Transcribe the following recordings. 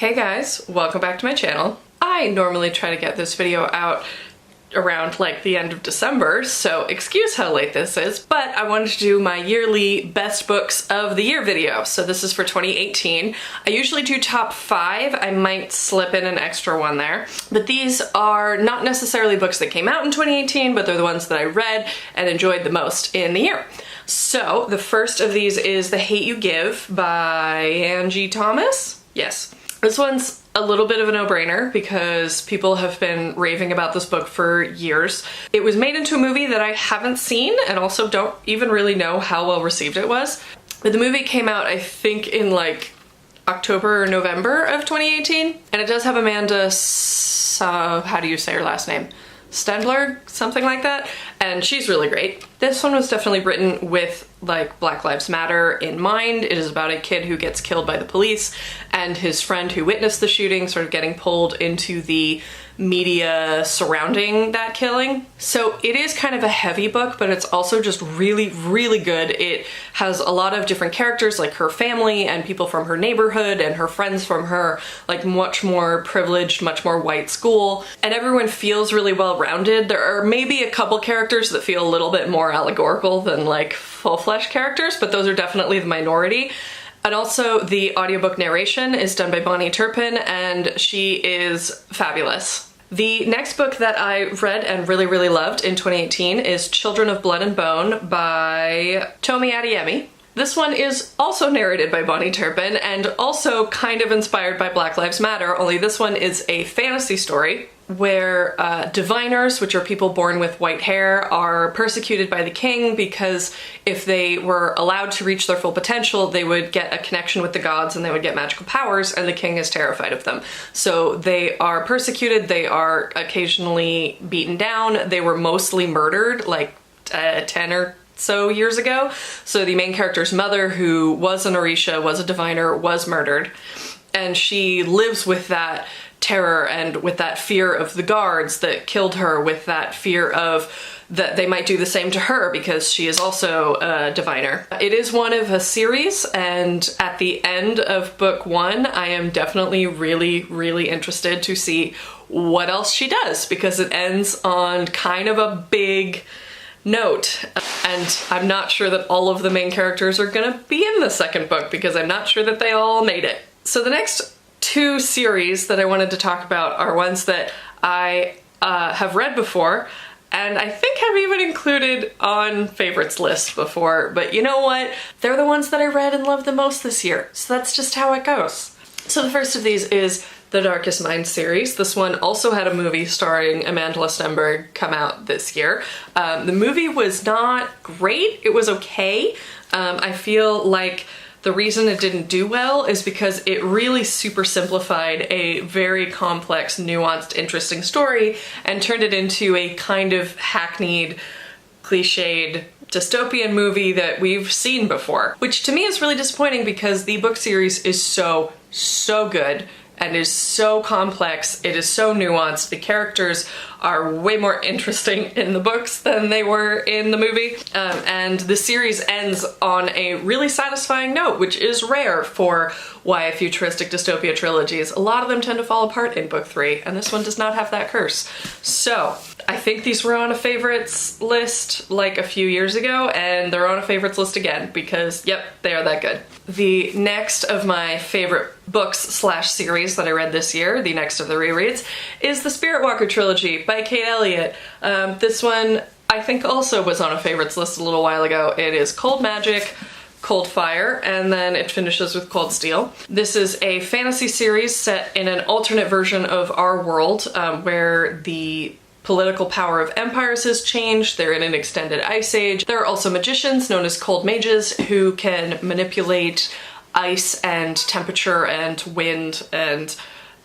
Hey guys, welcome back to my channel. I normally try to get this video out around like the end of December, so excuse how late this is, but I wanted to do my yearly best books of the year video. So this is for 2018. I usually do top 5. I might slip in an extra one there, but these are not necessarily books that came out in 2018, but they're the ones that I read and enjoyed the most in the year. So the first of these is The Hate U Give by Angie Thomas. Yes. This one's a little bit of a no-brainer because people have been raving about this book for years. It was made into a movie that I haven't seen and also don't even really know how well received it was. But the movie came out, I think, in like October or November of 2018. And it does have Amanda, how do you say her last name? Stenberg, something like that, and she's really great. This one was definitely written with like Black Lives Matter in mind. It is about a kid who gets killed by the police and his friend who witnessed the shooting sort of getting pulled into the media surrounding that killing. So it is kind of a heavy book, but it's also just really, really good. It has a lot of different characters, like her family and people from her neighborhood and her friends from her like much more privileged, much more white school, and everyone feels really well-rounded. There are maybe a couple characters that feel a little bit more allegorical than like full-flesh characters, but those are definitely the minority. And also the audiobook narration is done by Bonnie Turpin, and she is fabulous. The next book that I read and really, really loved in 2018 is Children of Blood and Bone by Tomi Adeyemi. This one is also narrated by Bonnie Turpin and also kind of inspired by Black Lives Matter, only this one is a fantasy story where diviners, which are people born with white hair, are persecuted by the king because if they were allowed to reach their full potential, they would get a connection with the gods and they would get magical powers, and the king is terrified of them. So they are persecuted, they are occasionally beaten down, they were mostly murdered like 10 or so years ago. So the main character's mother, who was an Orisha, was a diviner, was murdered, and she lives with that terror and with that fear of the guards that killed her, with that fear of that they might do the same to her because she is also a diviner. It is one of a series, and at the end of book 1 I am definitely really, really interested to see what else she does because it ends on kind of a big note, and I'm not sure that all of the main characters are gonna be in the second book because I'm not sure that they all made it. So the next 2 series that I wanted to talk about are ones that I have read before and I think have even included on favorites lists before, but you know what? They're the ones that I read and loved the most this year, so that's just how it goes. So the first of these is the Darkest Minds series. This one also had a movie starring Amanda Stenberg come out this year. The movie was not great, it was okay. I feel like the reason it didn't do well is because it really super simplified a very complex, nuanced, interesting story and turned it into a kind of hackneyed, cliched dystopian movie that we've seen before, which to me is really disappointing because the book series is so good and is so complex, it is so nuanced, the characters are way more interesting in the books than they were in the movie, and the series ends on a really satisfying note, which is rare for YA futuristic dystopia trilogies. A lot of them tend to fall apart in book 3, and this one does not have that curse. So I think these were on a favorites list like a few years ago, and they're on a favorites list again because, yep, they are that good. The next of my favorite books slash series that I read this year, the next of the rereads, is the Spirit Walker trilogy by Kate Elliott. This one I think also was on a favorites list a little while ago. It is Cold Magic, Cold Fire, and then it finishes with Cold Steel. This is a fantasy series set in an alternate version of our world where the political power of empires has changed. They're in an extended ice age. There are also magicians known as cold mages who can manipulate ice and temperature and wind and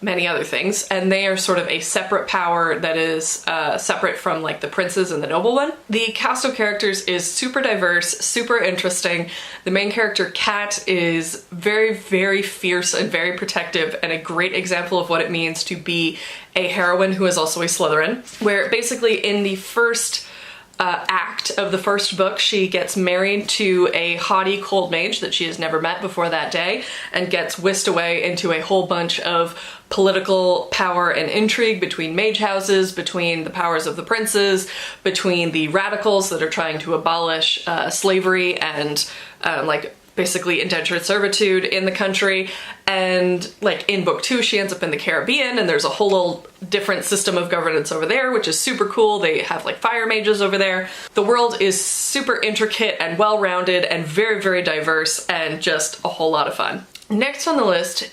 many other things, and they are sort of a separate power that is separate from like the princes and the noblemen. The cast of characters is super diverse, super interesting. The main character, Kat, is very, very fierce and very protective and a great example of what it means to be a heroine who is also a Slytherin, where basically in the first act of the first book, she gets married to a haughty cold mage that she has never met before that day and gets whisked away into a whole bunch of political power and intrigue between mage houses, between the powers of the princes, between the radicals that are trying to abolish slavery and like basically indentured servitude in the country. And like in book 2, she ends up in the Caribbean, and there's a whole different system of governance over there, which is super cool. They have like fire mages over there. The world is super intricate and well-rounded and very, very diverse and just a whole lot of fun. Next on the list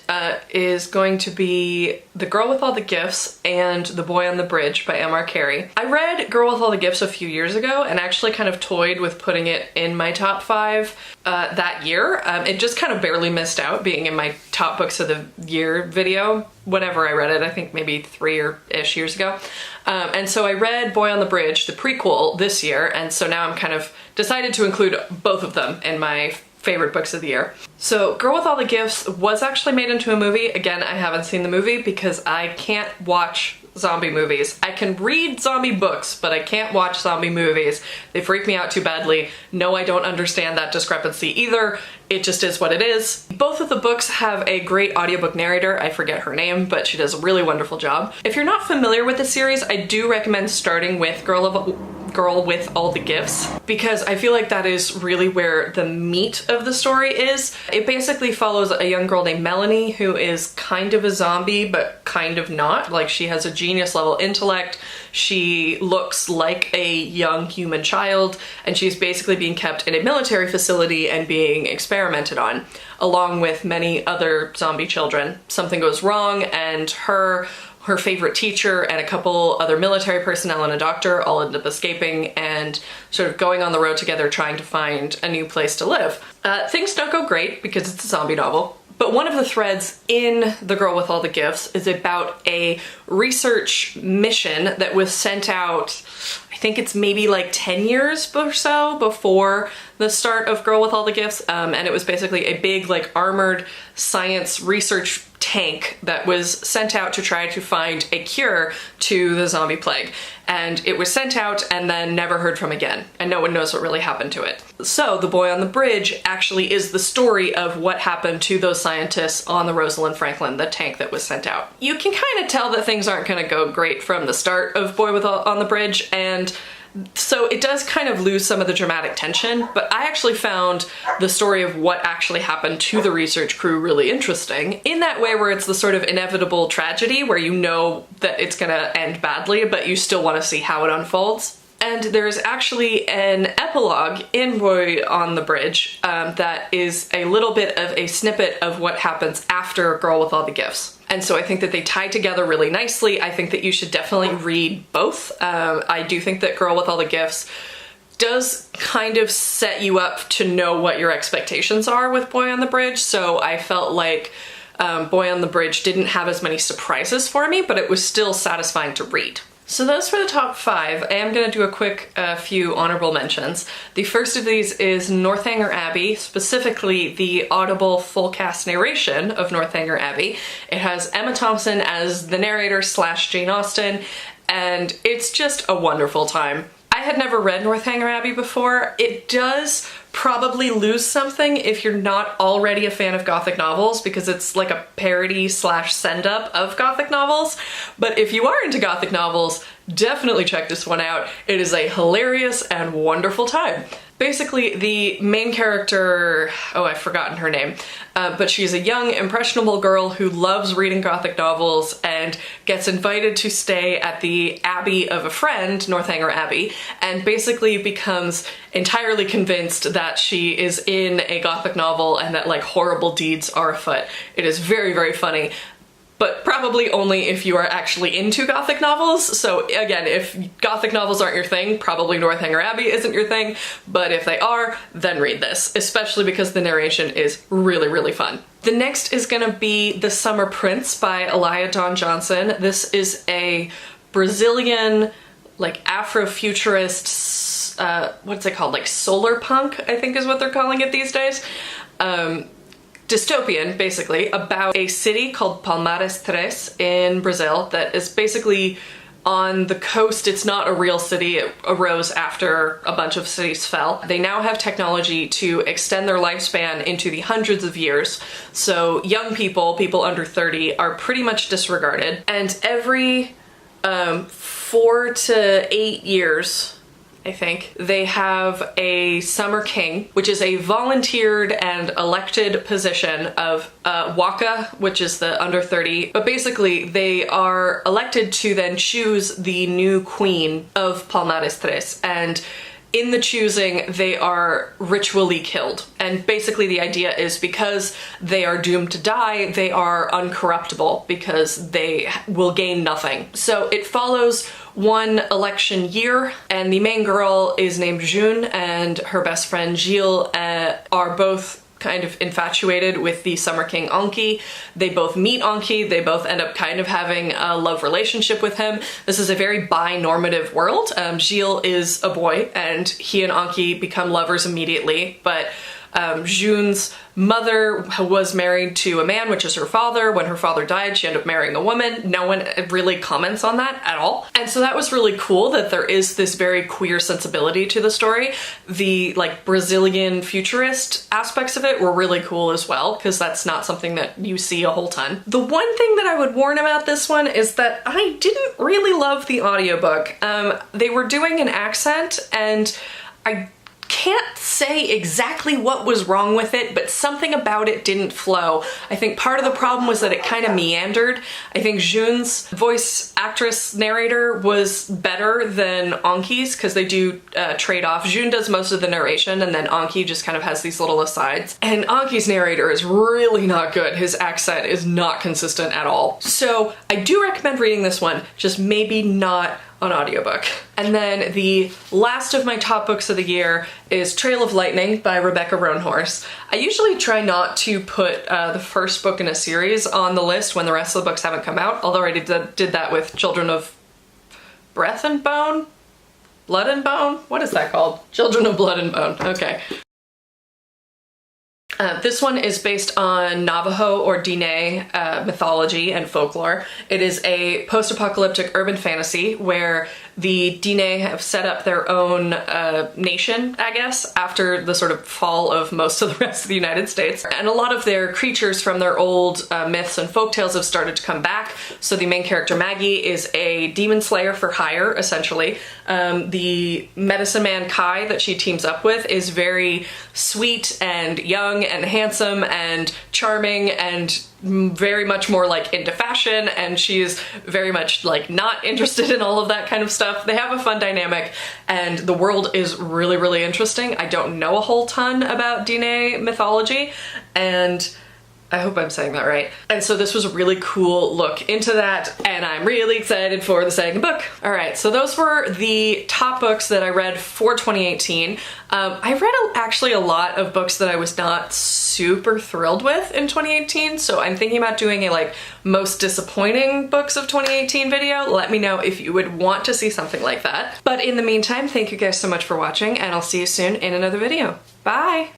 is going to be The Girl with All the Gifts and The Boy on the Bridge by M.R. Carey. I read Girl with All the Gifts a few years ago and actually kind of toyed with putting it in my top 5 that year. It just kind of barely missed out being in my top books of the year video whenever I read it. I think maybe 3-ish years ago. And so I read Boy on the Bridge, the prequel, this year, and so now I'm kind of decided to include both of them in my favorite books of the year. So Girl with All the Gifts was actually made into a movie. Again, I haven't seen the movie because I can't watch zombie movies. I can read zombie books, but I can't watch zombie movies. They freak me out too badly. No, I don't understand that discrepancy either. It just is what it is. Both of the books have a great audiobook narrator. I forget her name, but she does a really wonderful job. If you're not familiar with the series, I do recommend starting with Girl with All the Gifts, because I feel like that is really where the meat of the story is. It basically follows a young girl named Melanie who is kind of a zombie, but kind of not. Like, she has a genius level intellect. She looks like a young human child, and she's basically being kept in a military facility and being experimented on, along with many other zombie children. Something goes wrong, and her favorite teacher and a couple other military personnel and a doctor all end up escaping and sort of going on the road together trying to find a new place to live. Things don't go great because it's a zombie novel, but one of the threads in The Girl with All the Gifts is about a research mission that was sent out, I think it's maybe like 10 years or so before the start of Girl with All the Gifts, and it was basically a big like armored science research tank that was sent out to try to find a cure to the zombie plague. And it was sent out and then never heard from again, and no one knows what really happened to it. So The Boy on the Bridge actually is the story of what happened to those scientists on the Rosalind Franklin, the tank that was sent out. You can kind of tell that things aren't going to go great from the start of on the Bridge, and so it does kind of lose some of the dramatic tension, but I actually found the story of what actually happened to the research crew really interesting, in that way where it's the sort of inevitable tragedy where you know that it's gonna end badly, but you still want to see how it unfolds. And there's actually an epilogue in Boy on the Bridge that is a little bit of a snippet of what happens after Girl with All the Gifts. And so I think that they tie together really nicely. I think that you should definitely read both. I do think that Girl with All the Gifts does kind of set you up to know what your expectations are with Boy on the Bridge, so I felt like Boy on the Bridge didn't have as many surprises for me, but it was still satisfying to read. So those for the top 5. I am going to do a quick few honorable mentions. The first of these is Northanger Abbey, specifically the audible full cast narration of Northanger Abbey. It has Emma Thompson as the narrator / Jane Austen, and it's just a wonderful time. I had never read Northanger Abbey before. It does probably lose something if you're not already a fan of Gothic novels, because it's like a parody / send-up of Gothic novels. But if you are into Gothic novels, definitely check this one out. It is a hilarious and wonderful time. Basically, the main character, oh, I've forgotten her name, but she's a young, impressionable girl who loves reading Gothic novels and gets invited to stay at the abbey of a friend, Northanger Abbey, and basically becomes entirely convinced that she is in a Gothic novel and that like horrible deeds are afoot. It is very, very funny, but probably only if you are actually into Gothic novels. So again, if Gothic novels aren't your thing, probably Northanger Abbey isn't your thing, but if they are, then read this, especially because the narration is really, really fun. The next is gonna be The Summer Prince by Elia Dawn Johnson. This is a Brazilian, like Afrofuturist, what's it called? Like solar punk, I think is what they're calling it these days. Dystopian, basically, about a city called Palmares Tres in Brazil that is basically on the coast. It's not a real city. It arose after a bunch of cities fell. They now have technology to extend their lifespan into the hundreds of years. So young people, people under 30, are pretty much disregarded. And every 4 to 8 years, I think, they have a summer king, which is a volunteered and elected position of Waka, which is the under 30. But basically, they are elected to then choose the new queen of Palmares Tres. And in the choosing, they are ritually killed. And basically the idea is because they are doomed to die, they are uncorruptible because they will gain nothing. So it follows one election year, and the main girl is named June, and her best friend Gilles are both kind of infatuated with the Summer King Anki. They both meet Anki, they both end up kind of having a love relationship with him. This is a very bi-normative world. Gilles is a boy and he and Anki become lovers immediately, but June's mother was married to a man, which is her father. When her father died, she ended up marrying a woman. No one really comments on that at all. And so that was really cool that there is this very queer sensibility to the story. The like Brazilian futurist aspects of it were really cool as well, because that's not something that you see a whole ton. The one thing that I would warn about this one is that I didn't really love the audiobook. They were doing an accent and I can't say exactly what was wrong with it, but something about it didn't flow. I think part of the problem was that it kind of meandered. I think June's voice actress narrator was better than Anki's because they do trade off. June does most of the narration and then Anki just kind of has these little asides. And Anki's narrator is really not good. His accent is not consistent at all. So I do recommend reading this one, just maybe not on audiobook. And then the last of my top books of the year is Trail of Lightning by Rebecca Roanhorse. I usually try not to put the first book in a series on the list when the rest of the books haven't come out, although I did that with Children of Breath and Bone? Blood and Bone? What is that called? Children of Blood and Bone, okay. This one is based on Navajo or Diné mythology and folklore. It is a post-apocalyptic urban fantasy where the Diné have set up their own nation, I guess, after the sort of fall of most of the rest of the United States. And a lot of their creatures from their old myths and folktales have started to come back. So the main character, Maggie, is a demon slayer for hire, essentially. The medicine man, Kai, that she teams up with is very sweet and young and handsome and charming and very much more like into fashion, and she's very much like not interested in all of that kind of stuff. They have a fun dynamic and the world is really, really interesting. I don't know a whole ton about Diné mythology, and I hope I'm saying that right. And so this was a really cool look into that, and I'm really excited for the second book. All right, so those were the top books that I read for 2018. I read actually a lot of books that I was not super thrilled with in 2018, so I'm thinking about doing a like most disappointing books of 2018 video. Let me know if you would want to see something like that. But in the meantime, thank you guys so much for watching, and I'll see you soon in another video. Bye!